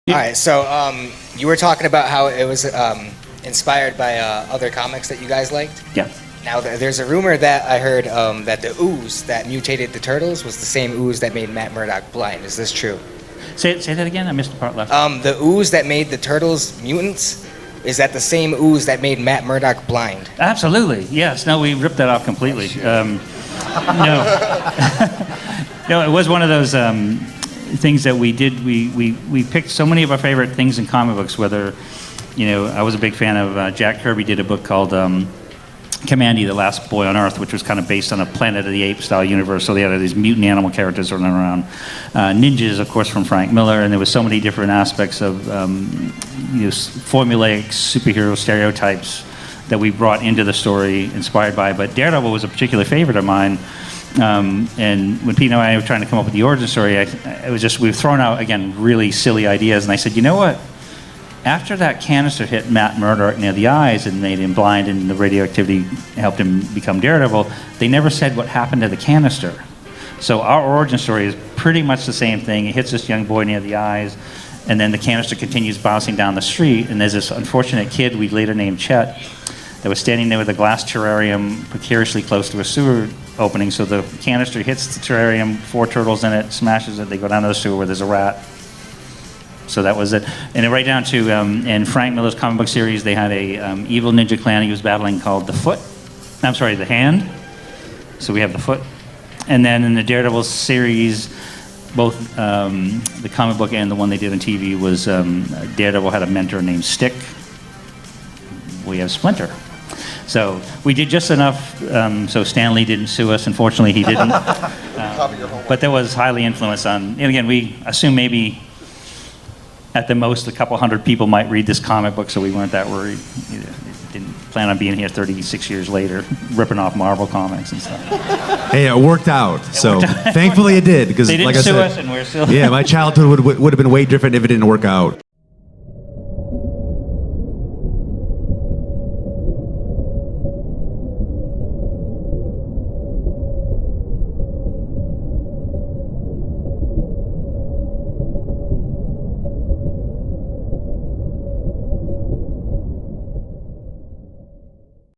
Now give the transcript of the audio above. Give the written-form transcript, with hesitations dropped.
All right, so you were talking about how it was inspired by other comics that you guys liked. Yeah. Now, there's a rumor that I heard that the ooze that mutated the turtles was the same ooze that made Matt Murdock blind. Is this true? Say that again. I missed the part left. The ooze that made the turtles mutants, is that the same ooze that made Matt Murdock blind? Absolutely. Yes. No, we ripped that off completely. No. No, it was one of those things that we did. We picked so many of our favorite things in comic books. Whether, I was a big fan of Jack Kirby did a book called Commandy, the Last Boy on Earth, which was kind of based on a Planet of the Apes style universe. So they had these mutant animal characters running around. Ninjas, of course, from Frank Miller, and there was so many different aspects of formulaic superhero stereotypes that we brought into the story, inspired by. But Daredevil was a particular favorite of mine. And when Pete and I were trying to come up with the origin story, we were throwing out, again, really silly ideas. And I said, you know what? After that canister hit Matt Murdock near the eyes and made him blind, and the radioactivity helped him become Daredevil, they never said what happened to the canister. So our origin story is pretty much the same thing. It hits this young boy near the eyes, and then the canister continues bouncing down the street, and there's this unfortunate kid we later named Chet that was standing there with a glass terrarium precariously close to a sewer opening. So the canister hits the terrarium, 4 turtles in it, smashes it, they go down to the sewer where there's a rat. So that was it. And right down to, in Frank Miller's comic book series, they had a evil ninja clan he was battling called the Hand. So we have the Foot. And then in the Daredevil series, both the comic book and the one they did on TV was Daredevil had a mentor named Stick. We have Splinter. So we did just enough so Stan Lee didn't sue us. Unfortunately, he didn't. But there was highly influence on, and again, we assume maybe at the most a couple hundred people might read this comic book, so we weren't that worried. Didn't plan on being here 36 years later, ripping off Marvel comics and stuff. Hey, it worked out. Thankfully it did, because they didn't like I sue said, us, and we're still. yeah, my childhood would have been way different if it didn't work out.